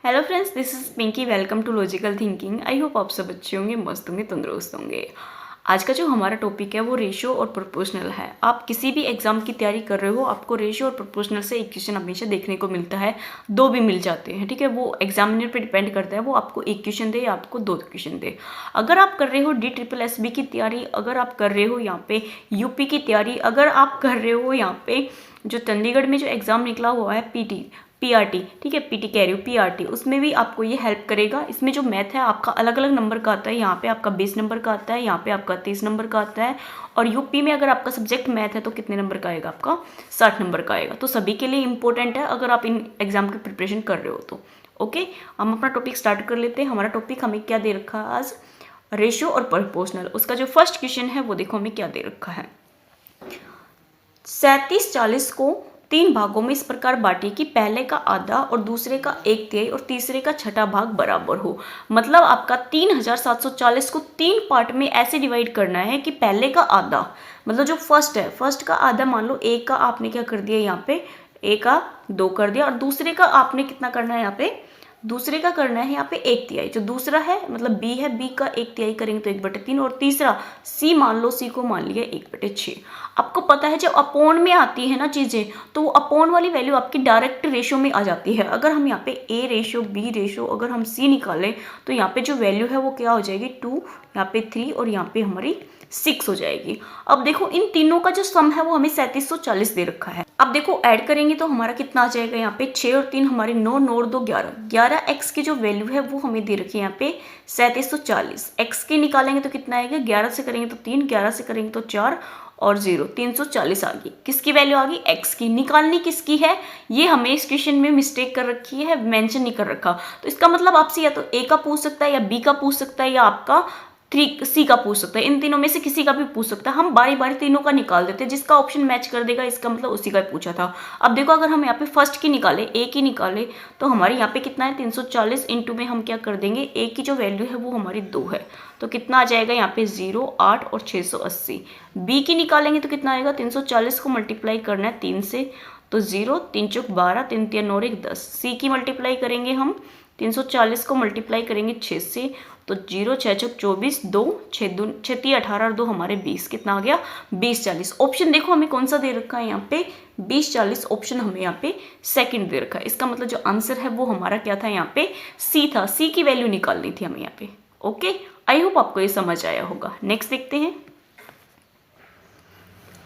Hello friends, this is Pinky. Welcome to logical thinking. I hope आप सब अच्छे होंगे, मस्त होंगे, तंदुरुस्त होंगे। आज का जो हमारा टॉपिक है वो रेशियो और प्रोपोर्शनल है। आप किसी भी एग्जाम की तैयारी कर रहे हो, आपको रेशियो और प्रोपोर्शनल से एक क्वेश्चन हमेशा देखने को मिलता है, दो भी मिल जाते हैं। ठीक है, वो एग्जामिनर पे डिपेंड करता है, वो आपको एक क्वेश्चन दे या आपको दो क्वेश्चन दे। अगर आप कर रहे हो DSSB की तैयारी, अगर आप कर रहे हो यहाँ पे यूपी की तैयारी, अगर आप कर रहे हो यहाँ पे जो चंडीगढ़ में जो एग्ज़ाम निकला हुआ है PRT, ठीक है, PT कह रही हूँ, PRT, उसमें भी आपको ये हेल्प करेगा। इसमें जो मैथ है आपका अलग अलग नंबर का आता है। यहाँ पे आपका 20 नंबर का आता है, यहाँ पे आपका 30 नंबर का आता है। और यूपी में अगर आपका सब्जेक्ट मैथ है तो कितने नंबर का आएगा? आपका 60 नंबर का आएगा। तो सभी के लिए इंपॉर्टेंट है अगर आप इन एग्जाम की प्रिपरेशन कर रहे हो तो। ओके, हम अपना टॉपिक स्टार्ट कर लेते हैं। हमारा टॉपिक हमें क्या दे रखा है आज? रेशियो और प्रोपोर्शनल। उसका जो फर्स्ट क्वेश्चन है वो देखो हमें क्या दे रखा है। 3740 को 3 भागों में इस प्रकार बांटिए कि पहले का आधा और दूसरे का 1/3 और तीसरे का छठा भाग बराबर हो। मतलब आपका 3740 को 3 पार्ट में ऐसे डिवाइड करना है कि पहले का आधा, मतलब जो फर्स्ट है, फर्स्ट का आधा मान लो ए का आपने क्या कर दिया यहाँ पे, ए का 2 कर दिया, और दूसरे का आपने कितना करना है यहाँ पे, दूसरे का करना है यहाँ पे 1/3। जो दूसरा है मतलब बी है, बी का 1/3 करेंगे तो 1/3, और तीसरा सी मान लो, सी को मान लिया 1/6। आपको पता है जब अपोन में आती है ना चीज़ें, तो वो अपोन वाली वैल्यू आपकी डायरेक्ट रेशियो में आ जाती है। अगर हम यहाँ पे ए रेशियो, बी रेशियो, अगर हम सी निकालें तो यहाँ पे जो वैल्यू है वो क्या हो जाएगी, 2, यहाँ पे 3 और यहाँ पे हमारी 6 हो जाएगी। अब देखो इन तीनों का जो सम है वो हमें 3740 दे रखा है। अब देखो ऐड करेंगे तो हमारा कितना आ जाएगा, यहाँ पे 6 और 3 हमारे 9, 9 और 2 11, 11 एक्स की जो वैल्यू है वो हमें दे रखी है यहाँ पे 3740। एक्स की निकालेंगे तो कितना आएगा, 11 से करेंगे तो 3, 11 से करेंगे तो 4 और 0, 340 आ गई। किसकी वैल्यू आ गई? एक्स की। निकालनी किसकी है? ये हमें इस क्वेश्चन में मिस्टेक कर रखी है, मेंशन नहीं कर रखा। तो इसका मतलब आपसे या तो ए का पूछ सकता है, या बी का पूछ सकता है, या आपका 3C का पूछ सकता है। इन तीनों में से किसी का भी पूछ सकता है। हम बारी बारी तीनों का निकाल देते हैं, जिसका ऑप्शन मैच कर देगा इसका मतलब उसी का पूछा था। अब देखो अगर हम यहाँ पे फर्स्ट की निकाले, ए की निकाले, तो हमारे यहाँ पे कितना है, 340 इंटू में हम क्या कर देंगे, ए की जो वैल्यू है वो हमारी 2 है, तो कितना आ जाएगा यहाँ पे 0, 8 और 680। बी की निकालेंगे तो कितना आएगा, 340 को मल्टीप्लाई करना है 3 से, तो 0, 3 चौक 12, 3 3 9 1 10। सी की मल्टीप्लाई करेंगे हम, 340 को मल्टीप्लाई करेंगे 6 से, तो 0, 6 चौक 24, 2, 6 3 18 और 2 हमारे 20, कितना आ गया, 20 40। ऑप्शन देखो हमें कौन सा दे रखा है यहाँ पे, 20 40 ऑप्शन हमें यहाँ पे सेकंड दे रखा है। इसका मतलब जो आंसर है वो हमारा क्या था, यहाँ पे सी था। सी की वैल्यू निकालनी थी हमें यहाँ पे। ओके, आई होप आपको ये समझ आया होगा। नेक्स्ट देखते हैं।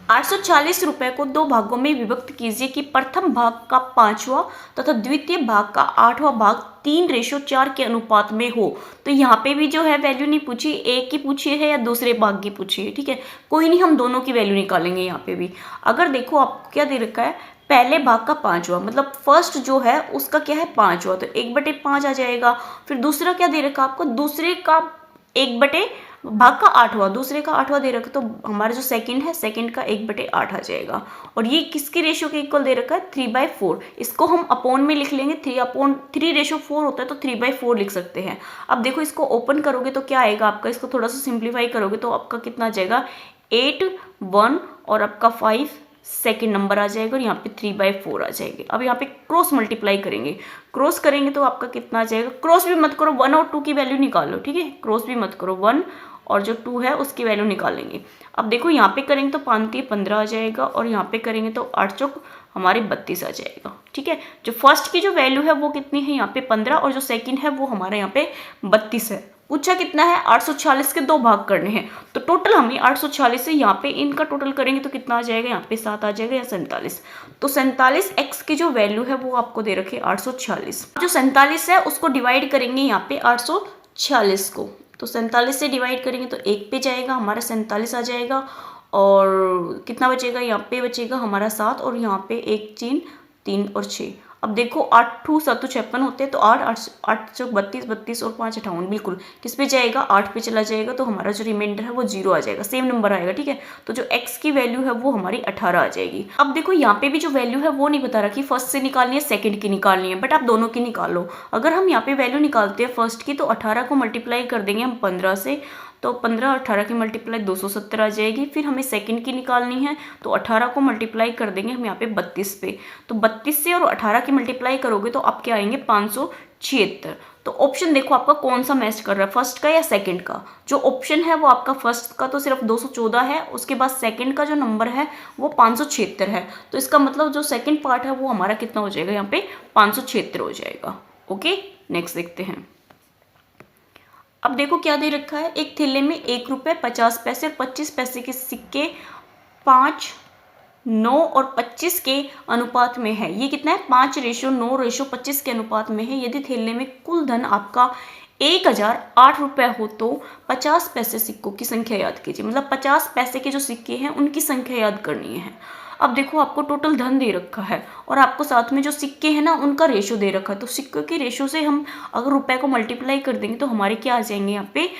840 रुपए को 2 भागों में विभक्त कीजिए कि प्रथम भाग का 5वां तथा द्वितीय भाग का 8वां भाग 3:4 के अनुपात में हो। तो यहाँ पे भी जो है वैल्यू नहीं पूछी, एक की पूछी है या दूसरे भाग की पूछी है, ठीक है, कोई नहीं, हम दोनों की वैल्यू निकालेंगे यहाँ पे भी। अगर देखो आपको क्या दे रखा है, पहले भाग का 5वां, मतलब फर्स्ट जो है उसका क्या है 5वां, तो 1/5 आ जाएगा। फिर दूसरा क्या दे रखा आपको, दूसरे का 1 भाग का 8वां, दूसरे का 8वां दे रखा, तो हमारा जो सेकंड है, सेकंड का 1/8 आ जाएगा। और ये किसकी रेशियो के इक्वल दे रखा है, 3/4। इसको हम अपोन में लिख लेंगे, 3:4 होता है तो 3/4 लिख सकते हैं। अब देखो इसको ओपन करोगे तो क्या आएगा आपका, इसको थोड़ा सा सिंप्लीफाई करोगे तो आपका कितना आ जाएगा, 8 1 और आपका 5 सेकेंड नंबर आ जाएगा, और यहाँ पे 3/4 आ जाएंगे। अब यहाँ पे क्रॉस मल्टीप्लाई करेंगे, क्रॉस करेंगे तो आपका कितना आ जाएगा, क्रॉस भी मत करो, 1 और 2 की वैल्यू निकालो, ठीक है, क्रॉस भी मत करो, 1 और जो 2 है उसकी वैल्यू निकालेंगे। अब देखो यहाँ पे करेंगे तो 5 15 आ जाएगा, और यहाँ पे करेंगे तो 8 चौक हमारे 32 आ जाएगा, ठीक है। जो फर्स्ट की जो वैल्यू है वो कितनी है, यहाँ पे 15, और जो सेकंड है वो हमारे यहाँ पे 32 है। पूछा कितना है, 840 के 2 भाग करने हैं, तो टोटल हमें 840 से यहाँ पे इनका टोटल करेंगे तो कितना आ जाएगा, यहाँ पे 7 आ जाएगा, या 47। तो 47 एक्स की जो वैल्यू है वो आपको दे रखे 840। जो 47 है उसको डिवाइड करेंगे यहाँ पे 840 को, तो 47 से डिवाइड करेंगे तो 1 पे जाएगा, हमारा 47 आ जाएगा, और कितना बचेगा, यहाँ पे बचेगा हमारा 7, और यहाँ पे 1 3 3 और 6। अब देखो 8 2 7 56 होते हैं, तो 8 8 चौक 32, 32 और 5 58, बिल्कुल किस पे जाएगा, 8 पे चला जाएगा, तो हमारा जो रिमाइंडर है वो 0 आ जाएगा, सेम नंबर आएगा, ठीक है। तो जो x की वैल्यू है वो हमारी 18 आ जाएगी। अब देखो यहाँ पे भी जो वैल्यू है वो नहीं बता रहा कि फर्स्ट से निकालनी है सेकंड की निकालनी है, बट आप दोनों की निकालो। अगर हम यहाँ पे वैल्यू निकालते हैं फर्स्ट की, तो 18 को मल्टीप्लाई कर देंगे हम 15 से, तो 15 और 18 की मल्टीप्लाई 270 आ जाएगी। फिर हमें सेकंड की निकालनी है, तो 18 को मल्टीप्लाई कर देंगे हम यहाँ पे 32 पे, तो 32 से और 18 की मल्टीप्लाई करोगे तो आपके आएंगे 576। तो ऑप्शन देखो आपका कौन सा मैच कर रहा है, फर्स्ट का या सेकंड का। जो ऑप्शन है वो आपका फर्स्ट का तो सिर्फ 214 है, उसके बाद सेकंड का जो नंबर है वो 576 है। तो इसका मतलब जो सेकंड पार्ट है वो हमारा कितना हो जाएगा, यहाँ पे 576 हो जाएगा। ओके, नेक्स्ट देखते हैं। अब देखो क्या दे रखा है, एक थैले में 1 रुपये 50 पैसे और 25 पैसे के सिक्के 5, 9 और 25 के अनुपात में है। ये कितना है, 5:9:25 के अनुपात में है। यदि थैले में कुल धन आपका 1008 रुपये हो तो 50 पैसे सिक्कों की संख्या याद कीजिए। मतलब 50 पैसे के जो सिक्के हैं उनकी संख्या याद करनी है। अब देखो आपको टोटल धन दे रखा है और आपको साथ में जो सिक्के हैं ना उनका रेशो दे रखा है। तो सिक्कों की रेशो से हम अगर रुपए को मल्टीप्लाई कर देंगे तो हमारे क्या आ जाएंगे, यहाँ पे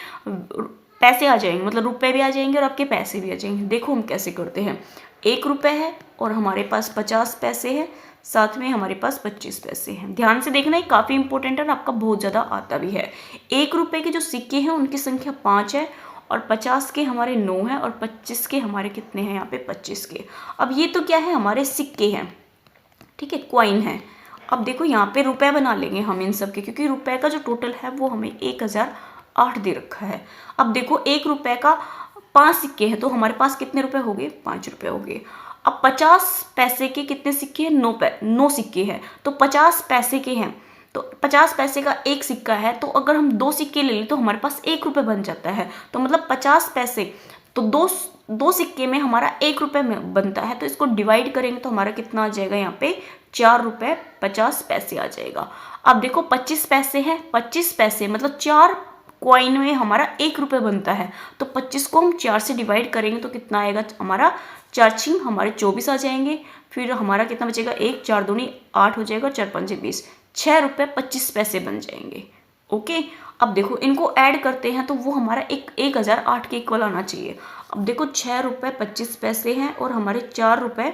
पैसे आ जाएंगे, मतलब रुपए भी आ जाएंगे और आपके पैसे भी आ जाएंगे। देखो हम कैसे करते हैं, 1 रुपये है और हमारे पास 50 पैसे है, साथ में हमारे पास 25 पैसे हैं। ध्यान से देखना, ये काफ़ी इंपॉर्टेंट है और आपका बहुत ज़्यादा आता भी है। 1 रुपये के जो सिक्के हैं उनकी संख्या 5 है और 50 के हमारे 9 हैं और 25 के हमारे कितने हैं, यहाँ पे 25 के। अब ये तो क्या है, हमारे सिक्के हैं, ठीक है, कॉइन है। अब देखो यहाँ पे रुपए बना लेंगे हम इन सब के, क्योंकि रुपए का जो टोटल है वो हमें 1008 दे रखा है। अब देखो 1 रुपये का 5 सिक्के हैं तो हमारे पास कितने रुपए हो गए, 5 रुपये हो गए। अब 50 पैसे के कितने सिक्के हैं, 9 सिक्के हैं, तो 50 पैसे के हैं तो 50 पैसे का एक सिक्का है, तो अगर हम 2 सिक्के ले लें तो हमारे पास 1 रुपये बन जाता है। तो मतलब 50 पैसे तो दो सिक्के में हमारा 1 रुपये में बनता है, तो इसको डिवाइड करेंगे तो हमारा कितना आ जाएगा, यहाँ पे 4 रुपये 50 पैसे आ जाएगा। अब देखो 25 पैसे हैं, 25 पैसे मतलब 4 कॉइन में हमारा 1 रुपये बनता है, तो 25 को हम 4 से डिवाइड करेंगे तो कितना आएगा हमारा, 4 छिंग हमारे 24 आ जाएंगे। फिर हमारा कितना बचेगा, 1 4 दूनी 8 हो जाएगा, 4 5 20, 6 रुपये 25 पैसे बन जाएंगे। ओके, अब देखो इनको ऐड करते हैं तो वो हमारा 1008 के इक्वल आना चाहिए। अब देखो 6 रुपये 25 पैसे हैं और हमारे 4 रुपये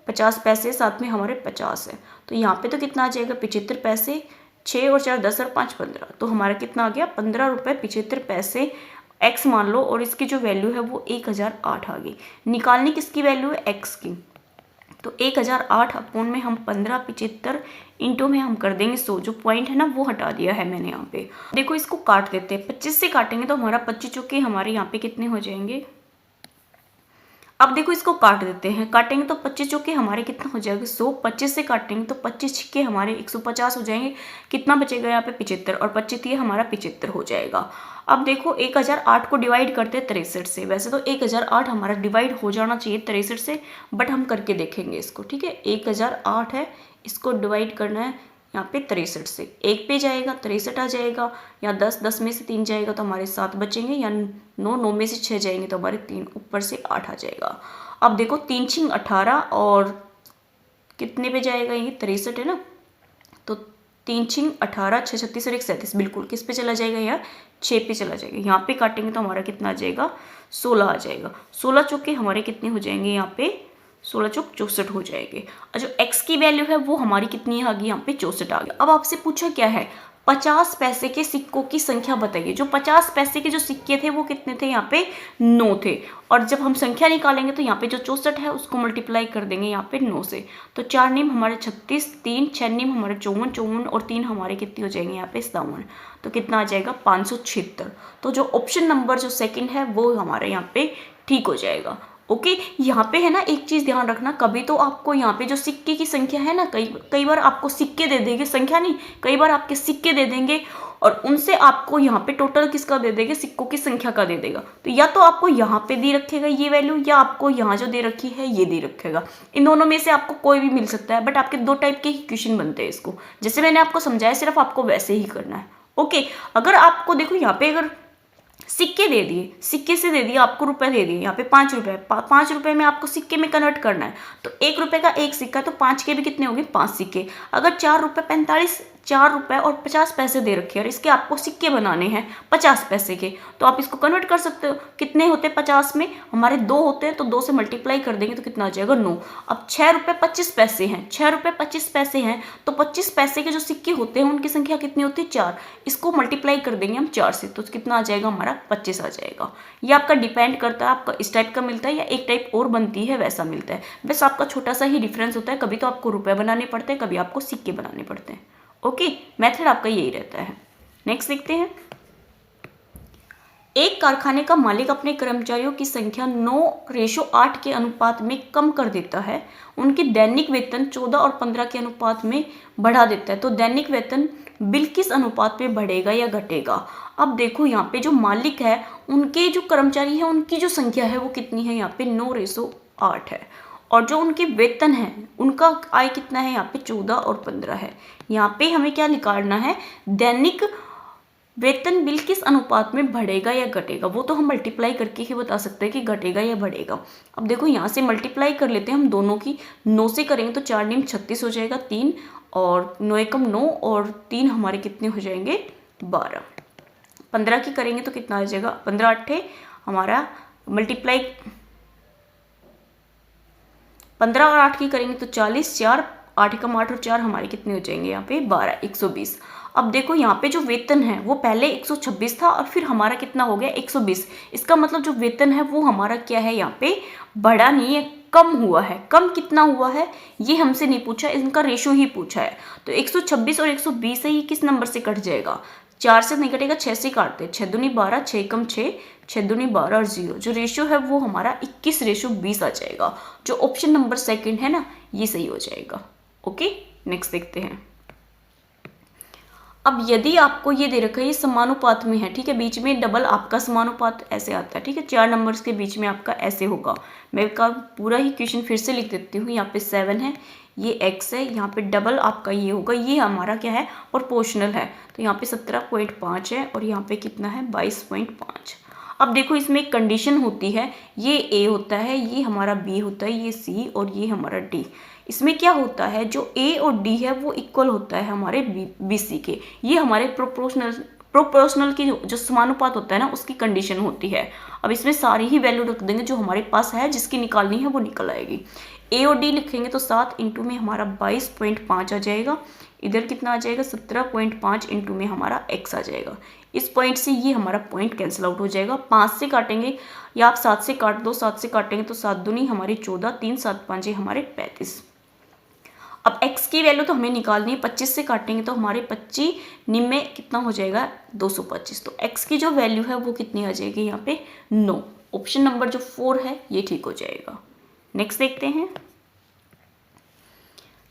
50 पैसे, साथ में हमारे 50 है, तो यहाँ पे तो कितना आ जाएगा, 75 पैसे। 6 और 4 10 और 5 15, तो हमारा कितना आ गया, 15 रुपये 75 पैसे एक्स मान लो, और इसकी जो वैल्यू है वो 1008 आ गई। निकालनी किसकी वैल्यू है, एक्स की। तो 1008 अपोन में हम 15 75 इंटू में हम कर देंगे 100, जो पॉइंट है ना वो हटा दिया है मैंने यहाँ पे। देखो इसको काट देते हैं, 25 से काटेंगे तो हमारा 25 चौके हमारे यहाँ पे कितने हो जाएंगे। अब देखो इसको काट देते हैं, काटेंगे तो 25 चौके हमारे कितना हो जाएगा 100, 25 से काटेंगे तो 25 छिक्के हमारे 150 हो जाएंगे। कितना बचेगा यहाँ पे 75, और 25 ये हमारा 75 हो जाएगा। अब देखो 1008 को डिवाइड करते हैं 63 से। वैसे तो 1008 हमारा डिवाइड हो जाना चाहिए 63 से, बट हम करके देखेंगे इसको, ठीक है। 1008 है, इसको डिवाइड करना है यहाँ पे 63 से, 1 पे जाएगा 63 आ जाएगा, या 10 में से 3 जाएगा तो हमारे 7 बचेंगे, या 9 में से 6 जाएंगे तो हमारे 3 ऊपर से 8 आ जाएगा। अब देखो 3 छिंग 18 और कितने पे जाएगा, ये 63 है ना, तो 3 छिंग 18 6 36 और 1 37, बिल्कुल किस पे चला जाएगा, यार 6 पे चला जाएगा। यहाँ पे काटेंगे तो हमारा कितना आ जाएगा, 16 आ जाएगा। 16 चौके हमारे कितने हो जाएंगे, यहाँ पे 16 चौक 64 हो जाएंगे। और जो x की वैल्यू है वो हमारी कितनी आ गई, यहाँ पे 64 आ गई। अब आपसे पूछा क्या है, 50 पैसे के सिक्कों की संख्या बताइए। जो 50 पैसे के जो सिक्के थे वो कितने थे, यहाँ पे 9 थे, और जब हम संख्या निकालेंगे तो यहाँ पे जो 64 है उसको मल्टीप्लाई कर देंगे यहाँ पे 9 से, तो 4 नीम हमारे 36, 3 6 नीम हमारे 54, 54 और 3 हमारे कितनी हो जाएंगे यहाँ पे 57, तो कितना आ जाएगा 576। तो जो ऑप्शन नंबर जो सेकंड है वो हमारे यहाँ पे ठीक हो जाएगा। ओके, यहाँ पे है ना एक चीज़ ध्यान रखना, कभी तो आपको यहाँ पे जो सिक्के की संख्या है ना, कई बार आपको सिक्के दे देंगे, संख्या नहीं, कई बार आपके सिक्के दे देंगे और उनसे आपको यहाँ पे टोटल किसका दे देंगे, सिक्कों की संख्या का दे देगा। तो या तो आपको यहाँ पे दे रखेगा ये वैल्यू, या आपको यहाँ जो दे रखी है ये दे रखेगा। इन दोनों में से आपको कोई भी मिल सकता है, बट आपके 2 टाइप के ही क्वेश्चन बनते हैं इसको, जैसे मैंने आपको समझाया, सिर्फ आपको वैसे ही करना है। ओके, अगर आपको देखो यहाँ पे अगर सिक्के दे दिए, सिक्के से दे दिया आपको रुपए दे दिए, यहाँ पे 5 रुपए, 5 रुपए में आपको सिक्के में कन्वर्ट करना है, तो 1 रुपए का एक सिक्का, तो 5 के भी कितने होंगे 5 सिक्के। अगर 4 रुपए 45, 4 रुपए और 50 पैसे दे रखे हैं और इसके आपको सिक्के बनाने हैं 50 पैसे के, तो आप इसको कन्वर्ट कर सकते हो। कितने होते 50 में हमारे 2 होते हैं, तो 2 से मल्टीप्लाई कर देंगे तो कितना आ जाएगा 9। अब 6 रुपये 25 पैसे हैं, 6 रुपये 25 पैसे हैं, तो 25 पैसे के जो सिक्के होते हैं उनकी संख्या कितनी होती है 4, इसको मल्टीप्लाई कर देंगे हम 4 से, तो कितना आ जाएगा हमारा हमारा 25 आ जाएगा। ये आपका डिपेंड करता है आपका इस टाइप का मिलता है या एक टाइप और बनती है वैसा मिलता है। बस आपका छोटा सा ही डिफरेंस होता है, कभी तो आपको रुपए बनाने पड़ते हैं, कभी आपको सिक्के बनाने पड़ते हैं। ओके, मेथड आपका यही रहता है। नेक्स्ट देखते हैं। एक कारखाने का मालिक अपने कर्मचारियों की संख्या 9:8 के अनुपात में कम कर देता है। उनकी दैनिक वेतन 14 और 15 के अनुपात में बढ़ा देता है। तो दैनिक वेतन बिल किस अनुपात में बढ़ेगा या घटेगा? अब देखो यहाँ पे जो मालिक है उनके जो कर्मचारी है उनकी जो संख्या है वो कितनी है, यहाँ पे 9:8 है। और जो उनके वेतन है उनका आय कितना है, यहाँ पे 14 और 15 है। यहाँ पे हमें क्या निकालना है, दैनिक वेतन बिल किस अनुपात में बढ़ेगा या घटेगा। वो तो हम मल्टीप्लाई करके ही बता सकते हैं कि घटेगा या बढ़ेगा। अब देखो यहाँ से मल्टीप्लाई कर लेते हैं हम दोनों की। 9 से करेंगे तो 4 9 36 हो जाएगा 3, और 9 एकम 9 और 3 हमारे कितने हो जाएंगे 12। 15 की करेंगे तो कितना आ जाएगा, 15 8 हमारा मल्टीप्लाई, 15 और 8 की करेंगे तो 40, 4 8 एकम 8 और 4 हमारे कितने हो जाएंगे यहाँ पे 12, 120। अब देखो यहाँ पे जो वेतन है वो पहले 126 था और फिर हमारा कितना हो गया 120। इसका मतलब जो वेतन है वो हमारा क्या है, यहाँ पे बढ़ा नहीं है, कम हुआ है। कम कितना हुआ है ये हमसे नहीं पूछा, इनका रेशो ही पूछा है। तो 126 और 120 है, ये किस नंबर से कट जाएगा, 4 से नहीं कटेगा, 6 से काटते हैं, 6 दूनी 12, 6 कम 6, 6 दूनी 12 और 0, जो रेशियो है वो हमारा 21:20 आ जाएगा। जो ऑप्शन नंबर सेकंड है ना ये सही हो जाएगा। ओके, नेक्स्ट देखते हैं। अब यदि आपको ये दे रखा है ये समानुपात में है, ठीक है, बीच में डबल आपका समानुपात ऐसे आता है, ठीक है, 4 नंबर्स के बीच में आपका ऐसे होगा। मैं इसका पूरा ही क्वेश्चन फिर से लिख देती हूँ। यहाँ पे 7 है, ये x है, यहाँ पे डबल आपका ये होगा, ये हमारा क्या है प्रोपोर्शनल है। तो यहाँ पे 17.5 है और यहाँ पे कितना है 22.5। अब देखो इसमें एक कंडीशन होती है, ये A होता है, ये हमारा B होता है, ये C और ये हमारा D। इसमें क्या होता है जो A और D है वो इक्वल होता है हमारे BC के। ये हमारे प्रोपोर्शनल की जो समानुपात होता है ना उसकी कंडीशन होती है। अब इसमें सारी ही वैल्यू रख देंगे जो हमारे पास है, जिसकी निकालनी है वो निकल आएगी। A और D लिखेंगे तो 7 इंटू में हमारा 22.5 आ जाएगा, इधर कितना आ जाएगा 17.5 इंटू में हमारा x आ जाएगा। इस पॉइंट से ये हमारा पॉइंट कैंसिल आउट हो जाएगा। 5 से काटेंगे या आप 7 से काट दो, 7 से काटेंगे तो 7 दूनी हमारी 14, 3 7 5 हमारे 35। अब x की वैल्यू तो हमें निकालनी है, 25 से काटेंगे तो हमारे 25 निम्न कितना हो जाएगा 225। तो x की जो वैल्यू है वो कितनी आ जाएगी यहाँ पे 9। ऑप्शन नंबर जो 4 है ये ठीक हो जाएगा। नेक्स्ट देखते हैं।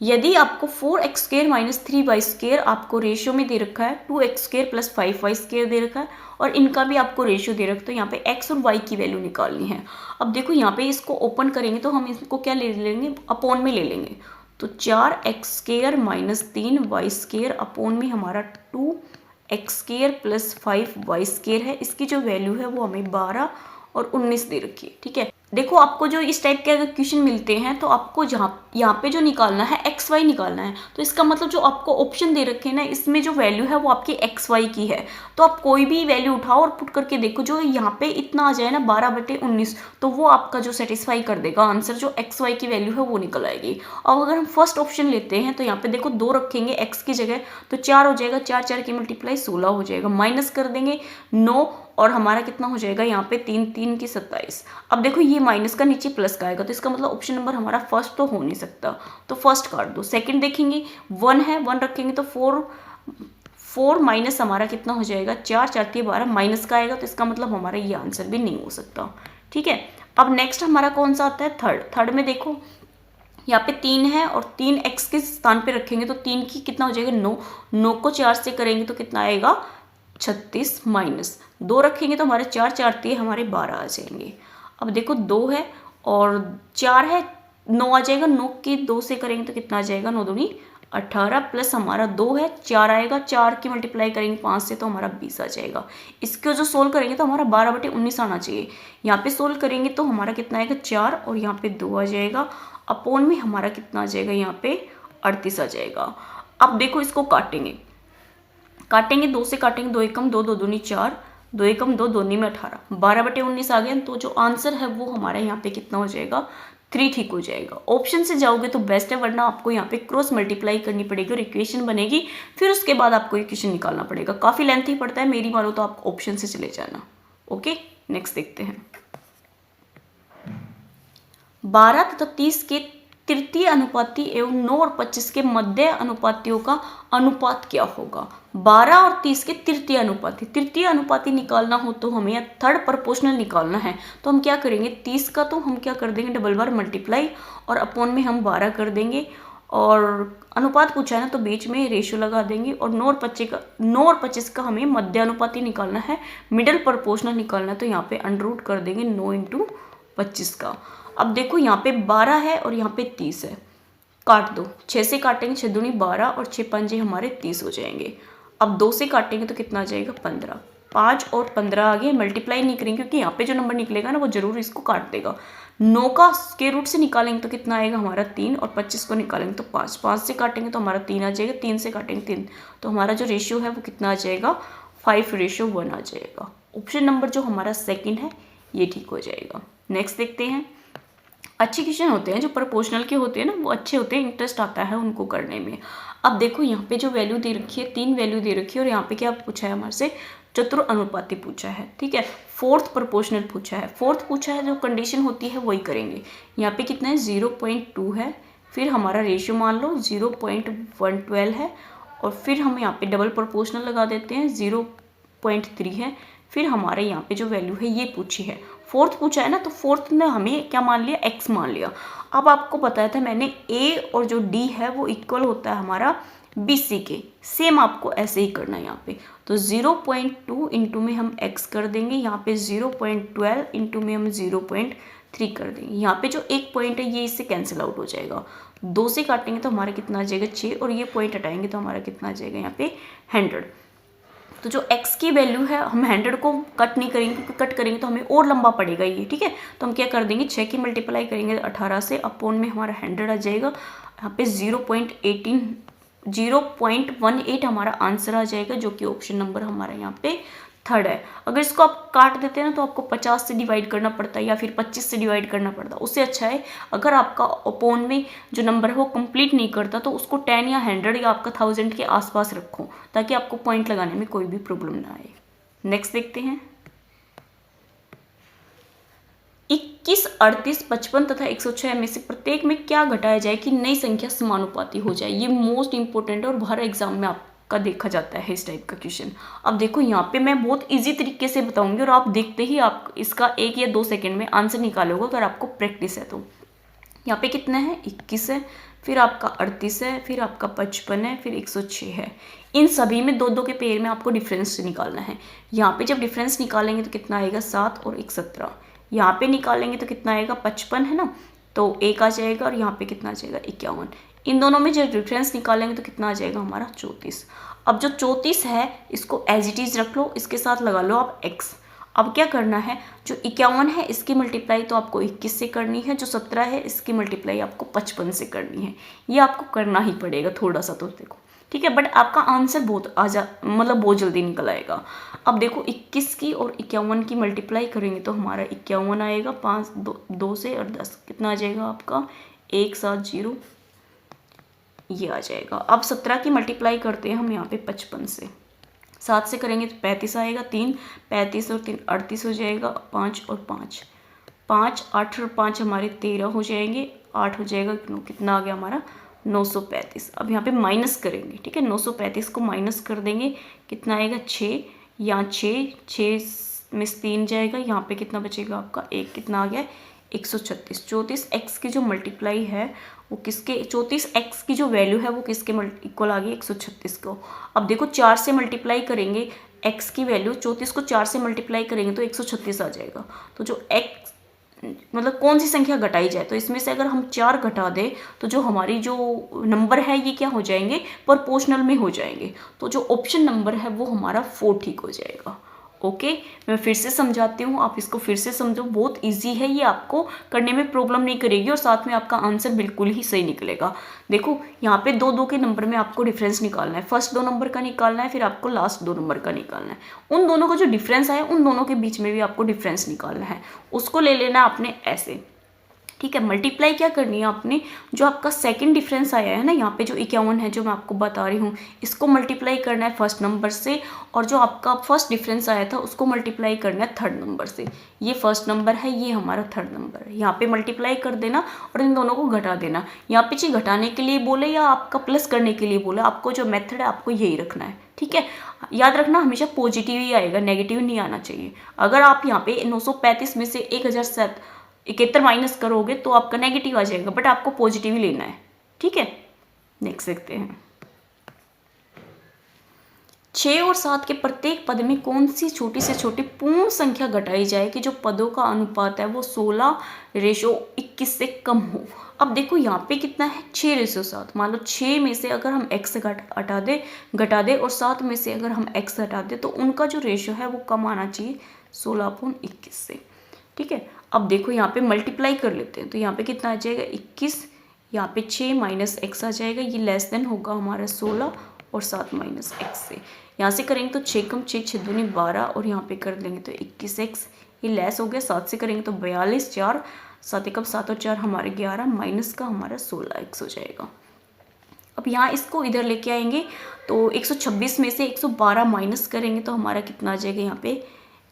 यदि आपको 4x² - 3y² आपको रेशियो में दे रखा है, 2x² + 5y² दे रखा है और इनका भी आपको रेशियो दे रखा है, तो यहाँ पे x और y की वैल्यू निकालनी है। अब देखो यहाँ पे इसको ओपन करेंगे तो हम इसको क्या ले लेंगे, अपॉन में ले लेंगे। तो 4x² - 3y² अपॉन में हमारा 2x² + 5y² है। इसकी जो वैल्यू है वो हमें 12 और 19 दे रखी है, ठीक है। देखो आपको जो इस टाइप के अगर क्वेश्चन मिलते हैं तो आपको यहाँ पे जो निकालना है एक्स वाई निकालना है। तो इसका मतलब जो आपको ऑप्शन दे रखे हैं ना इसमें जो वैल्यू है वो आपकी एक्स वाई की है। तो आप कोई भी वैल्यू उठाओ और पुट करके देखो, जो यहाँ पे इतना आ जाए ना 12/19, तो वो आपका जो सेटिस्फाई कर देगा आंसर, जो एक्स वाई की वैल्यू है वो निकल आएगी। और अगर हम फर्स्ट ऑप्शन लेते हैं तो यहाँ पे देखो 2 रखेंगे एक्स की जगह तो 4 हो जाएगा, 4 4 की मल्टीप्लाई 16 हो जाएगा, माइनस कर देंगे 9 और हमारा कितना हो जाएगा यहाँ पे 3 3 की 27। अब देखो ये माइनस का नीचे प्लस का आएगा, तो इसका मतलब ऑप्शन नंबर हमारा फर्स्ट तो हो नहीं सकता, तो फर्स्ट काट दो। सेकंड देखेंगे 1 है, 1 रखेंगे तो 4 माइनस हमारा कितना हो जाएगा 4 4 के 12 माइनस का आएगा, तो इसका मतलब हमारा ये आंसर भी नहीं हो सकता, ठीक है। अब नेक्स्ट हमारा कौन सा आता है थर्ड में देखो यहाँ पे 3 है और 3 एक्स के स्थान पे रखेंगे तो 3 की कितना हो जाएगा 9 को 4 से करेंगे तो कितना आएगा 36 माइनस 2 रखेंगे तो हमारे 4 4 3 हमारे 12 आ जाएंगे। अब देखो 2 है और 4 है 9 आ जाएगा, 9 की 2 से करेंगे तो कितना आ जाएगा 9 दूनी 18 प्लस हमारा 2 है 4 आएगा, 4 की मल्टीप्लाई करेंगे 5 से तो हमारा 20 आ जाएगा। इसको जो सोल्व करेंगे तो हमारा 12/19 आना चाहिए। यहाँ पे सोल्व करेंगे तो हमारा कितना आएगा 4 और यहाँ पे 2 आ जाएगा, अपॉन में हमारा कितना आ जाएगा यहाँ पे 38 आ जाएगा। अब देखो इसको काटेंगे 2 से काटेंगे 2 एकम 2 2 दूनी 4, 2 एकम 2 दूनी में 18, 12/19 आ गया। तो जो आंसर है वो हमारा यहाँ पे कितना हो जाएगा 3 ठीक हो जाएगा। ऑप्शन से जाओगे तो बेस्ट है, वरना आपको यहाँ पे क्रॉस मल्टीप्लाई करनी पड़ेगी और इक्वेशन बनेगी, फिर उसके बाद आपको इक्वेशन निकालना पड़ेगा। काफ़ी लेंथी पड़ता है, मेरी मानो तो आप ऑप्शन से चले जाना। ओके, नेक्स्ट देखते हैं। 12 तथा 30 के तृतीय अनुपाती एवं 9 और 25 के मध्य अनुपातियों का अनुपात क्या होगा। 12 और 30 के तृतीय अनुपाती निकालना हो तो हमें थर्ड प्रोपोर्शनल निकालना है। तो हम क्या करेंगे, 30 का तो हम क्या कर देंगे डबल बार मल्टीप्लाई और अपॉन में हम 12 कर देंगे, और अनुपात पूछा है ना तो बीच में रेशियो लगा देंगे। और 9 और 25 का हमें मध्य अनुपाती निकालना है, मिडिल प्रोपोर्शनल निकालना है। तो यहाँ पे अंडर रूट कर देंगे 9 इंटू 25 का। अब देखो यहाँ पे 12 है और यहाँ पे 30 है, काट दो, 6 से काटेंगे 6 दूनी 12 और 6 पंजे हमारे 30 हो जाएंगे। अब 2 से काटेंगे तो कितना आ जाएगा 15, 5 और 15 आगे मल्टीप्लाई नहीं करेंगे क्योंकि यहाँ पे जो नंबर निकलेगा ना वो जरूर इसको काट देगा। 9 का स्क्वायर रूट से निकालेंगे तो कितना आएगा हमारा 3, और 25 को निकालेंगे तो 5, 5 से काटेंगे तो हमारा 3 आ जाएगा, 3 से काटेंगे 3, तो हमारा जो रेशियो है वो कितना आ जाएगा 5:1 आ जाएगा। ऑप्शन नंबर जो हमारा सेकंड है ये ठीक हो जाएगा। नेक्स्ट देखते हैं। अच्छे क्वेश्चन होते हैं जो प्रोपोर्शनल के होते हैं ना वो अच्छे होते हैं, इंटरेस्ट आता है उनको करने में। अब देखो यहाँ पे जो वैल्यू दे रखी है 3 वैल्यू दे रखी है, और यहाँ पे क्या पूछा है हमारे से चतुरानुपाती पूछा है, ठीक है। फोर्थ प्रोपोर्शनल पूछा है, फोर्थ पूछा है, जो कंडीशन होती है वही करेंगे। यहाँ पे कितना है 0.2 है, फिर हमारा रेशियो मान लो 0.112 है, और फिर हम यहाँ पे डबल प्रोपोर्शनल लगा देते हैं 0.3 है, फिर हमारे यहाँ पे जो वैल्यू है ये पूछी है। फोर्थ पूछा है ना तो फोर्थ ने हमें क्या मान लिया x मान लिया। अब आपको बताया था मैंने a और जो d है वो इक्वल होता है हमारा BC के, सेम आपको ऐसे ही करना है यहाँ पे। तो 0.2 इंटू में हम x कर देंगे, यहाँ पे 0.12 इंटू में हम 0.3 कर देंगे। यहाँ पे जो एक पॉइंट है ये इससे कैंसिल आउट हो जाएगा, 2 से काटेंगे तो हमारा कितना आ जाएगा 6, और ये पॉइंट हटाएंगे तो हमारा कितना आ जाएगा यहाँ पे 100। तो जो x की वैल्यू है हम 100 को कट नहीं करेंगे क्योंकि कट करेंगे तो हमें और लंबा पड़ेगा ये, ठीक है। तो हम क्या कर देंगे 6 की मल्टीप्लाई करेंगे 18 से, अपॉन में हमारा 100 आ जाएगा। यहाँ पे 0.18 हमारा आंसर आ जाएगा, जो कि ऑप्शन नंबर हमारा यहाँ पे थर्ड है। अगर इसको आप काट देते हैं ना तो आपको 50 से डिवाइड करना पड़ता है या फिर 25 से डिवाइड करना पड़ता है। उससे अच्छा है अगर आपका अपॉन में जो नंबर है वो कंप्लीट नहीं करता तो उसको 10 या 100 या आपका 1000 के आसपास रखो, ताकि आपको पॉइंट लगाने में कोई भी प्रॉब्लम ना आए। नेक्स्ट देखते हैं। 21, 38, 55 तथा 106 में से प्रत्येक में क्या घटाया जाए कि नई संख्या समानुपाती हो जाए। ये मोस्ट इंपॉर्टेंट है और हर एग्जाम में आपका देखा जाता है इस टाइप का क्वेश्चन। अब देखो यहाँ पे मैं बहुत इजी तरीके से बताऊंगी और आप देखते ही आप इसका 1 या 2 सेकंड में आंसर निकालोगे अगर आपको प्रैक्टिस है तो। यहाँ पे कितना है 21 है, फिर आपका 38 है, फिर आपका 55 है, फिर 106 है। इन सभी में 2-2 के पेयर में आपको डिफरेंस निकालना है। यहाँ पे जब डिफरेंस निकालेंगे तो कितना आएगा 7 और 1 17। यहाँ पे निकालेंगे तो कितना आएगा 55 है ना, तो 1 आ जाएगा, और यहाँ पे कितना आ जाएगा 51। इन दोनों में जब डिफरेंस निकालेंगे तो कितना आ जाएगा हमारा 34। अब जो 34 है इसको एज इट इज रख लो, इसके साथ लगा लो आप x। अब क्या करना है, जो 51 है इसकी मल्टीप्लाई तो आपको 21 से करनी है, जो 17 है इसकी मल्टीप्लाई आपको 55 से करनी है। ये आपको करना ही पड़ेगा थोड़ा सा तो देखो, ठीक है, बट आपका आंसर बहुत जल्दी निकल आएगा। अब देखो 21 की और 51 की मल्टीप्लाई करेंगे तो हमारा 51 आएगा, 5 2 से और 10 कितना आ जाएगा आपका 170, ये आ जाएगा। अब 17 की मल्टीप्लाई करते हैं हम यहाँ पे 55 से, 7 से करेंगे तो 35 आएगा, 3 35 और 3 38 हो जाएगा, 5 और 5 5 8 और 5 हमारे 13 हो जाएंगे, 8 हो जाएगा, कितना आ गया हमारा 935। अब यहाँ पे माइनस करेंगे, ठीक है, 935 को माइनस कर देंगे, कितना आएगा 6, यहाँ 6 में 3 जाएगा, यहाँ पे कितना बचेगा आपका 1, कितना आ गया 136। 34 x की जो मल्टीप्लाई है वो किसके, 34 x की जो वैल्यू है वो किसके इक्वल आ गई 136 को। अब देखो 4 से मल्टीप्लाई करेंगे x की वैल्यू, 34 को 4 से मल्टीप्लाई करेंगे तो 136 आ जाएगा। तो जो x मतलब कौन सी संख्या घटाई जाए, तो इसमें से अगर हम 4 घटा दें तो जो हमारी जो नंबर है ये क्या हो जाएंगे प्रोपोर्शनल में हो जाएंगे। तो जो ऑप्शन नंबर है वो हमारा 4 ठीक हो जाएगा। ओके, मैं फिर से समझाती हूँ, आप इसको फिर से समझो, बहुत इजी है ये, आपको करने में प्रॉब्लम नहीं करेगी और साथ में आपका आंसर बिल्कुल ही सही निकलेगा। देखो यहाँ पे 2-2 के नंबर में आपको डिफरेंस निकालना है, फर्स्ट 2 नंबर का निकालना है, फिर आपको लास्ट 2 नंबर का निकालना है। उन दोनों का जो डिफरेंस है उन दोनों के बीच में भी आपको डिफरेंस निकालना है, उसको ले लेना आपने ऐसे। ठीक है। मल्टीप्लाई क्या करनी है आपने, जो आपका सेकंड डिफरेंस आया है ना यहाँ पे जो 51 है जो मैं आपको बता रही हूँ, इसको मल्टीप्लाई करना है फर्स्ट नंबर से, और जो आपका फर्स्ट डिफरेंस आया था उसको मल्टीप्लाई करना है थर्ड नंबर से। ये फर्स्ट नंबर है, ये हमारा थर्ड नंबर है, यहाँ पे मल्टीप्लाई कर देना और इन दोनों को घटा देना। यहाँ पे चीज घटाने के लिए बोले या आपका प्लस करने के लिए बोला, आपको जो मेथड है आपको यही रखना है, ठीक है। याद रखना हमेशा पॉजिटिव ही आएगा, नेगेटिव नहीं आना चाहिए। अगर आप यहाँ पे 935 में से 1071 माइनस करोगे तो आपका नेगेटिव आ जाएगा, बट आपको पॉजिटिव ही लेना है, ठीक है। नेक्स्ट देखते हैं, 6 और 7 के प्रत्येक पद में कौन सी छोटी से छोटी पूर्ण संख्या घटाई जाए कि जो पदों का अनुपात है वो 16:21 से कम हो। अब देखो यहाँ पे कितना है 6:7। मान लो 6 में से अगर हम x घटा दे और 7 में से अगर हम x हटा दे तो उनका जो रेशो है वो कम आना चाहिए 16:21 से, ठीक है। अब देखो यहाँ पे मल्टीप्लाई कर लेते हैं तो यहाँ पे कितना आ जाएगा 21, यहाँ पे 6 माइनस x आ जाएगा, ये लेस देन होगा हमारा 16 और 7 माइनस x से। यहाँ से करेंगे तो 6 कम 6 6 दूनी 12 और यहाँ पे कर देंगे तो 21x, ये लेस हो गया। 7 से करेंगे तो 42, 4 7 एकम 7 और 4 हमारे 11, माइनस का हमारा 16x हो जाएगा। अब यहाँ इसको इधर लेके आएंगे तो 126 में से 112 माइनस करेंगे तो हमारा कितना आ जाएगा, यहाँ पे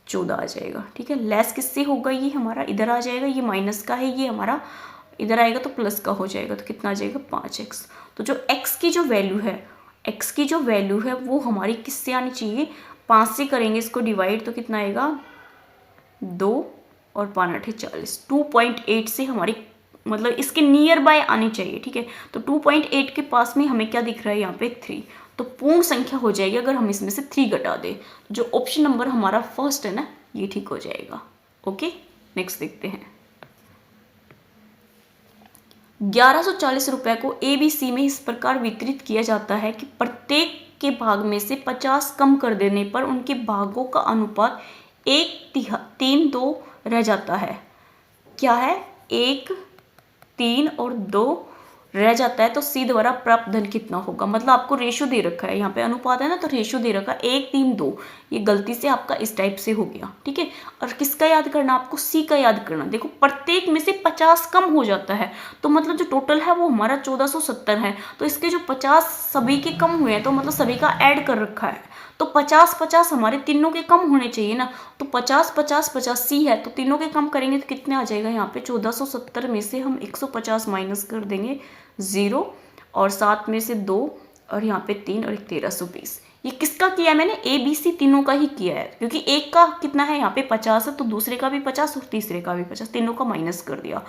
14 आ जाएगा, ठीक है। लेस किससे होगा, ये हमारा इधर आ जाएगा, ये माइनस का है, ये हमारा इधर आएगा तो प्लस का हो जाएगा, तो कितना आ जाएगा 5x। तो जो x की जो वैल्यू है वो हमारी किससे आनी चाहिए, 5 से करेंगे इसको डिवाइड तो कितना आएगा 2 और 5 8 40, 2.8 से हमारी मतलब इसके नियर बाय आनी चाहिए, ठीक है। तो 2.8 के पास में हमें क्या दिख रहा है यहाँ पे 3, तो पूर्ण संख्या हो जाएगी अगर हम इसमें से 3 घटा दें। जो ऑप्शन नंबर हमारा फर्स्ट है ना ये ठीक हो जाएगा। ओके, नेक्स्ट देखते हैं, 1140 रुपए को ABC में इस प्रकार वितरित किया जाता है कि प्रत्येक के भाग में से 50 कम कर देने पर उनके भागों का अनुपात 1:3:2 रह जाता है। क्या है, 1 3 और 2 रह जाता है, तो C द्वारा प्राप्त धन कितना होगा। मतलब आपको रेशो दे रखा है, यहाँ पे अनुपात है ना तो रेशो दे रखा है 1 3 2, ये गलती से आपका इस टाइप से हो गया, ठीक है। और किसका याद करना, आपको C का याद करना। देखो प्रत्येक में से 50 कम हो जाता है तो मतलब जो टोटल है वो हमारा 1470 है, तो इसके जो 50 सभी के कम हुए हैं तो मतलब सभी का ऐड कर रखा है, तो 50-50 हमारे तीनों के कम होने चाहिए ना, तो 50-50-50 C है तो तीनों के कम करेंगे तो कितने आ जाएगा, यहाँ पे 1470 में से हम 150 माइनस कर देंगे 0 और 7 में से 2 और यहाँ पे 3 और 1320। ये किसका किया है मैंने, ABC तीनों का ही किया है, क्योंकि एक का कितना है यहाँ पे 50 है तो दूसरे का भी 50 और तीसरे का भी 50, तीनों का माइनस कर दिया।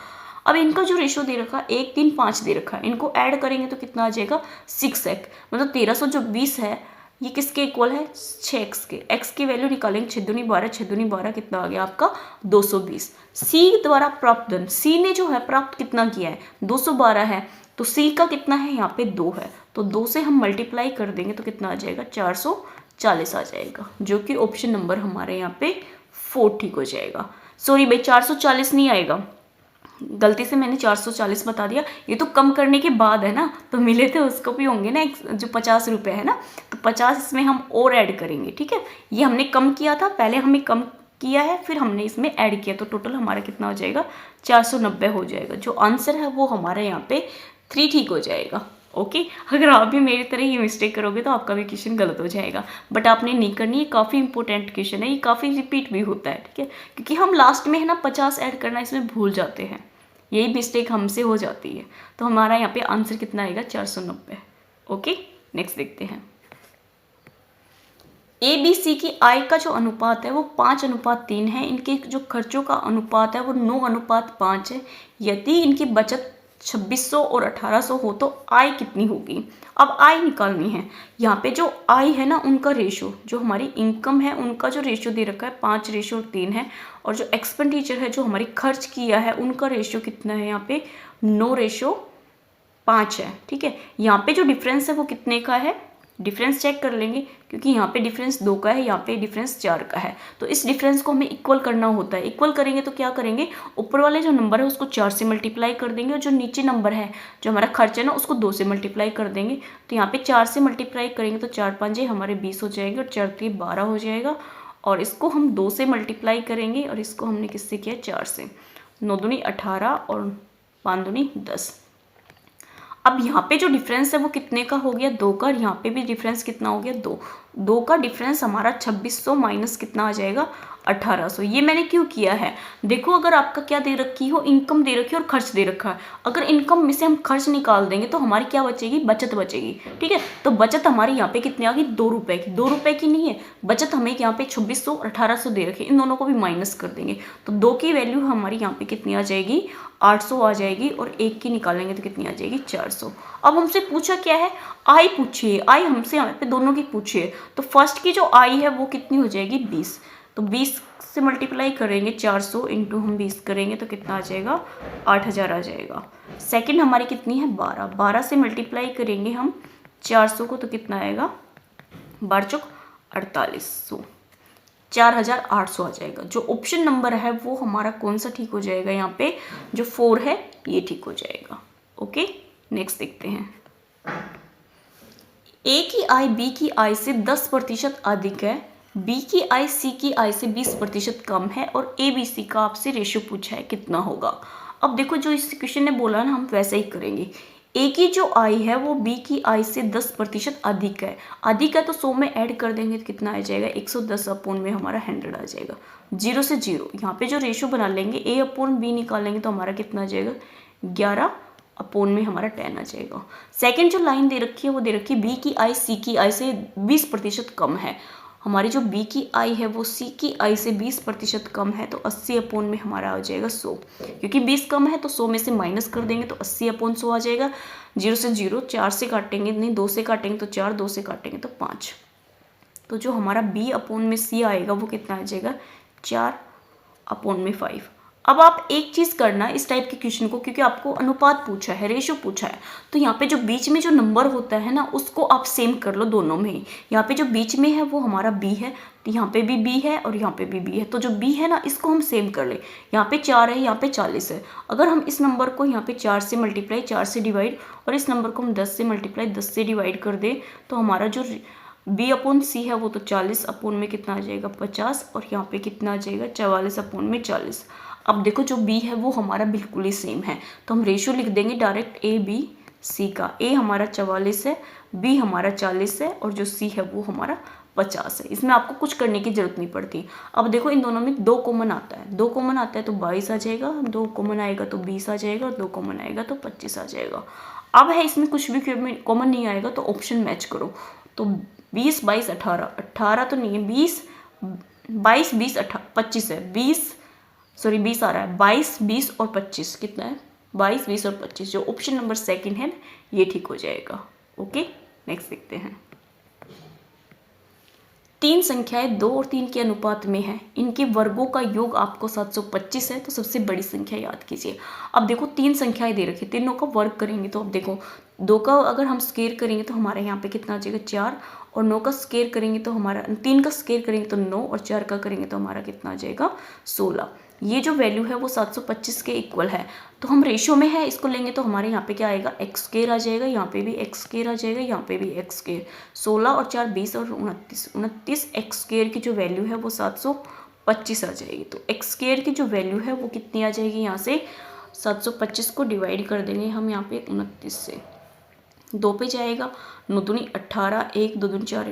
अब इनका जो रेशो दे रखा है 1 3 5 दे रखा है, इनको ऐड करेंगे तो कितना आ जाएगा 6x, मतलब 1320 है, ये किसके इक्वल है 6x के। x की वैल्यू निकालेंगे 6 दूनी 12, 6 दूनी 12 कितना आ गया आपका 220। C द्वारा प्राप्त धन, C ने जो है प्राप्त कितना किया है 212 है, तो C का कितना है यहाँ पे 2 है, तो 2 से हम मल्टीप्लाई कर देंगे तो कितना आ जाएगा 440 आ जाएगा, जो कि ऑप्शन नंबर हमारे यहाँ पे 4 ठीक हो जाएगा। सॉरी भाई 440 नहीं आएगा, गलती से मैंने 440 बता दिया, ये तो कम करने के बाद है ना, तो मिले थे उसको भी होंगे ना जो 50 रुपये है ना, तो 50 इसमें हम और ऐड करेंगे, ठीक है। ये हमने कम किया था, पहले हमें कम किया है फिर हमने इसमें ऐड किया, तो टोटल हमारा कितना हो जाएगा 490 हो जाएगा। जो आंसर है वो हमारे यहाँ पे 3 ठीक हो जाएगा। ओके, अगर आप भी मेरी तरह ये मिस्टेक करोगे तो आपका भी क्वेश्चन गलत हो जाएगा, बट आपने नहीं करनी, ये काफ़ी इंपॉर्टेंट क्वेश्चन है, ये काफ़ी रिपीट भी होता है, ठीक है, क्योंकि हम लास्ट में है ना 50 ऐड करना इसमें भूल जाते हैं, यही मिस्टेक हमसे हो जाती है। तो हमारा यहाँ पे आंसर कितना आएगा 490। ओके, नेक्स्ट देखते हैं, ABC की आय का जो अनुपात है वो 5:3 है, इनके जो खर्चों का अनुपात है वो 9:5 है। यदि इनकी बचत 2600 और 1800 हो तो आय कितनी होगी। अब आय निकालनी है, यहाँ पे जो आय है ना उनका रेशो, जो हमारी इनकम है उनका जो रेशो दे रखा है 5:3 है, और जो एक्सपेंडिचर है जो हमारी खर्च किया है उनका रेशो कितना है यहाँ पे 9:5 है, ठीक है। यहाँ पे जो डिफरेंस है वो कितने का है, डिफरेंस चेक कर लेंगे, क्योंकि यहाँ पे डिफरेंस 2 का है, यहाँ पे डिफरेंस 4 का है, तो इस डिफरेंस को हमें इक्वल करना होता है। इक्वल करेंगे तो क्या करेंगे, ऊपर वाले जो नंबर है उसको 4 से मल्टीप्लाई कर देंगे, और जो नीचे नंबर है जो हमारा खर्च है ना उसको 2 से मल्टीप्लाई कर देंगे। तो यहाँ पे 4 से मल्टीप्लाई करेंगे तो 4 5 हमारे 20 हो जाएंगे, और 4 3 12 हो जाएगा, और इसको हम 2 से मल्टीप्लाई करेंगे और इसको हमने किससे किया 4 से, 9 दूनी 18 और 5 दूनी 10। अब यहाँ पे जो डिफरेंस है वो कितने का हो गया, 2 का। यहाँ पे भी डिफरेंस कितना हो गया, 2 का डिफरेंस हमारा 2600 माइनस कितना आ जाएगा, 1800। ये मैंने क्यों किया है, देखो अगर आपका क्या दे रखी हो, इनकम दे रखी है और खर्च दे रखा है, अगर इनकम में से हम खर्च निकाल देंगे तो हमारी क्या बचेगी, बचत बचेगी। ठीक है, तो बचत हमारी यहाँ पे कितनी आ गई, 2 रुपए की। 2 रुपए की नहीं है बचत, हमें यहाँ पे 2600 और 1800 दे रखे, इन दोनों को भी माइनस कर देंगे तो 2 की वैल्यू हमारी यहाँ पे कितनी आ जाएगी, 800 आ जाएगी, और 1 की निकालेंगे तो कितनी आ जाएगी, 400। अब हमसे पूछा क्या है, आई पूछिए, आई हमसे यहाँ पे दोनों की पूछिए। तो फर्स्ट की जो आई है वो कितनी हो जाएगी, 20। तो 20 से मल्टीप्लाई करेंगे, 400 इंटू हम 20 करेंगे तो कितना आ जाएगा, 8000 आ जाएगा। सेकंड हमारी कितनी है, 12। 12 से मल्टीप्लाई करेंगे हम 400 को तो कितना आएगा, 12 चौक 4800, 4800 आ जाएगा। जो ऑप्शन नंबर है वो हमारा कौन सा ठीक हो जाएगा, यहाँ पे जो 4 है ये ठीक हो जाएगा। ओके, नेक्स्ट देखते हैं। ए की आय बी की आय से 10% अधिक है, बी की आय सी की आय से 20% कम है, और ए बी सी का आपसे रेशियो पूछा है कितना होगा। अब देखो जो इस क्वेश्चन ने बोला ना, हम वैसे ही करेंगे। ए की जो आय है वो बी की आय से 10% अधिक है। अधिक है तो 100 में ऐड कर देंगे तो कितना आ जाएगा, 110 अपॉन में हमारा 100 आ जाएगा। 0 से 0 यहाँ पे जो रेशियो बना लेंगे, ए अपॉन बी निकालेंगे तो हमारा कितना आ जाएगा, 11 अपॉन में हमारा 10 आ जाएगा। सेकंड जो लाइन दे रखी है वो दे रखी है बी की आय सी की आय से 20% कम है। हमारी जो बी की आय है वो सी की आय से 20% कम है, तो 80 अपॉन में हमारा आ जाएगा 100। क्योंकि 20 कम है तो 100 में से माइनस कर देंगे तो 80 अपॉन 100 आ जाएगा। 0 से 0, 4 से काटेंगे नहीं, 2 से काटेंगे तो 4, 2 से काटेंगे तो 5। तो जो हमारा बी अपॉन में सी आएगा वो कितना आ जाएगा, 4 अपॉन में 5। अब आप एक चीज़ करना इस टाइप के क्वेश्चन को, क्योंकि आपको अनुपात पूछा है, रेशियो पूछा है, तो यहाँ पे जो बीच में जो नंबर होता है ना उसको आप सेम कर लो दोनों में ही। यहाँ पे जो बीच में है वो हमारा बी है, तो यहाँ पे भी बी है और यहाँ पे भी बी है, तो जो बी है ना इसको हम सेम कर ले। यहाँ पे 4 है, यहाँ पे 40 है। अगर हम इस नंबर को यहाँ पे 4 से मल्टीप्लाई, 4 से डिवाइड, और इस नंबर को हम 10 से मल्टीप्लाई, 10 से डिवाइड कर दें तो हमारा जो बी अपॉन सी है वो तो 40 अपॉन में कितना आ जाएगा, 50, और यहाँ पे कितना आ जाएगा, 44 अपॉन में 40। अब देखो जो बी है वो हमारा बिल्कुल ही सेम है, तो हम रेशियो लिख देंगे डायरेक्ट ए बी सी का। ए हमारा 44 है, बी हमारा 40 है, और जो सी है वो हमारा 50 है। इसमें आपको कुछ करने की जरूरत नहीं पड़ती। अब देखो इन दोनों में 2 कॉमन आता है, 2 कॉमन आता है तो 22 आ जाएगा, 2 कॉमन आएगा तो 20 आ जाएगा, और 2 कॉमन आएगा तो 25 आ जाएगा। अब है इसमें कुछ भी कॉमन नहीं आएगा तो ऑप्शन मैच करो। तो 20, 22, 18, 18 तो नहीं है, 20, 22, 20, 25 है, 20 आ रहा है, 22, 20 और 25 कितना है, 22, 20 और 25। जो ऑप्शन नंबर सेकंड है ये ठीक हो जाएगा। ओके, नेक्स्ट देखते हैं। 3 संख्याएं 2 और 3 के अनुपात में है, इनके वर्गों का योग आपको 725 है, तो सबसे बड़ी संख्या याद कीजिए। अब देखो 3 संख्याएं दे रखी, तीनों का वर्ग करेंगे तो अब देखो 2 का अगर हम स्क्वायर करेंगे तो हमारे यहाँ पे कितना आ जाएगा, 4, और 9 का स्क्वायर करेंगे तो हमारा 3 का स्क्वायर करेंगे तो 9, और 4 का करेंगे तो हमारा कितना आ जाएगा, 16। ये जो वैल्यू है वो 725 के इक्वल है, तो हम रेशियो में है इसको लेंगे तो हमारे यहाँ पे क्या आएगा, एक्स स्क्वायर आ जाएगा, यहाँ पे भी एक्स स्क्वायर आ जाएगा, यहाँ पे भी एक्स स्क्वायर। 16 और 4 20 और 29 एक्स स्क्वायर की जो वैल्यू है वो 725 आ जाएगी। तो एक्स स्क्वायर की जो वैल्यू है वो कितनी आ जाएगी, यहाँ से 725 को डिवाइड कर देंगे हम यहाँ पे 29 से, 2 पे जाएगा, 9 दूनी 18, 1 2 दूनी 4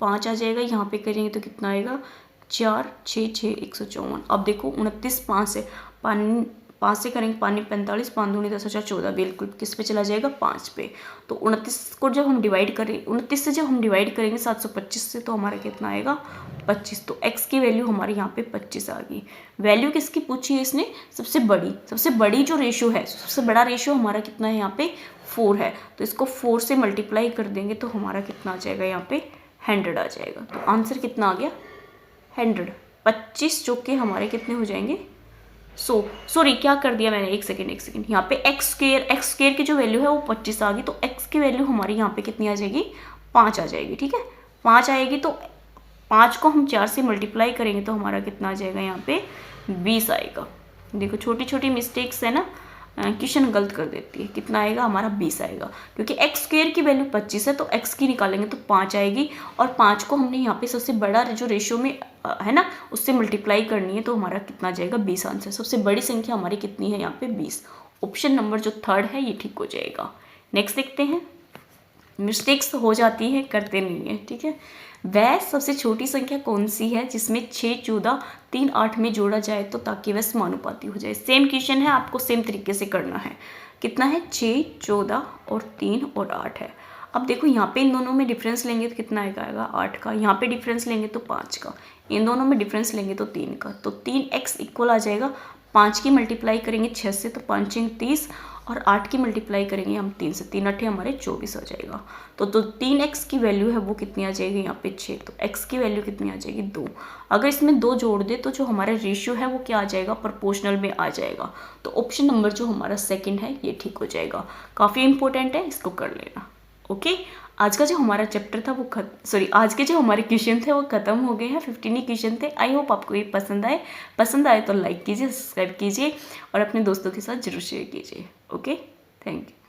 5 आ जाएगा। यहाँ पे करेंगे तो कितना आएगा, 4 6 6 154। अब देखो 29 5 से, 5 से करेंगे, 45, 5 दूनी 10 4 14, बिल्कुल किस पे चला जाएगा, 5 पे। तो 29 को जब हम डिवाइड करें, 29 से जब हम डिवाइड करेंगे 725 से, तो हमारा कितना आएगा, 25। तो x की वैल्यू हमारे यहाँ पे 25 आ गई। वैल्यू किसकी पूछी है इसने, सबसे बड़ी जो रेशियो है, सबसे बड़ा रेशियो हमारा कितना है यहाँ पे, 4 है। तो इसको 4 से मल्टीप्लाई कर देंगे तो हमारा कितना आ जाएगा, यहाँ पे 100 आ जाएगा। तो आंसर कितना आ गया, 100। 25 जो कि हमारे कितने हो जाएंगे, सॉरी क्या कर दिया मैंने, एक सेकेंड। यहाँ पे एक्स स्क्वायर की जो वैल्यू है वो 25 आ गई, तो एक्स की वैल्यू हमारी यहाँ पे कितनी आ जाएगी, 5 आ जाएगी। ठीक है, 5 आएगी, तो 5 को हम 4 से मल्टीप्लाई करेंगे तो हमारा कितना आ जाएगा, यहाँ पे 20 आएगा। देखो छोटी छोटी मिस्टेक्स है ना, क्वेश्चन गलत कर देती है। कितना आएगा हमारा 20 आएगा, क्योंकि एक्स स्क्वेयर की वैल्यू 25 है तो एक्स की निकालेंगे तो 5 आएगी, और 5 को हमने यहाँ पे सबसे बड़ा जो रेशियो में है ना उससे मल्टीप्लाई करनी है, तो हमारा कितना आ जाएगा 20 आंसर। सबसे बड़ी संख्या हमारी कितनी है यहाँ पे 20। ऑप्शन नंबर जो 3rd है ये ठीक हो जाएगा। नेक्स्ट देखते हैं। मिस्टेक्स हो जाती है, करते नहीं है, ठीक है। वह सबसे छोटी संख्या कौन सी है जिसमें 6, 14, 3, 8 में जोड़ा जाए तो ताकि वह समानुपाती हो जाए। सेम क्वेश्चन है, आपको सेम तरीके से करना है। कितना है 6, 14 और 3 और 8 है। अब देखो यहाँ पे इन दोनों में डिफरेंस लेंगे तो कितना आएगा 8 का, यहाँ पे डिफरेंस लेंगे तो 5 का, इन दोनों में डिफरेंस लेंगे तो 3 का, तो 3x इक्वल आ जाएगा 5 की मल्टीप्लाई करेंगे 6 से तो 5 30, और 8 की मल्टीप्लाई करेंगे हम 3 से, 3 8 हमारे 24 आ जाएगा। तो 3x की वैल्यू है वो कितनी आ जाएगी यहाँ पे 6, तो x की वैल्यू कितनी आ जाएगी 2। अगर इसमें 2 जोड़ दे तो जो हमारा रेशियो है वो क्या आ जाएगा, प्रोपोर्शनल में आ जाएगा। तो ऑप्शन नंबर जो हमारा 2nd है ये ठीक हो जाएगा। काफ़ी इंपॉर्टेंट है, इसको कर लेना। ओके, आज का जो हमारा चैप्टर था वो आज के जो हमारे क्वेश्चन थे वो खत्म हो गए हैं। 15 ही क्वेश्चन थे। आई होप आपको ये पसंद आए तो लाइक कीजिए, सब्सक्राइब कीजिए और अपने दोस्तों के साथ जरूर शेयर कीजिए। Okay, thank you.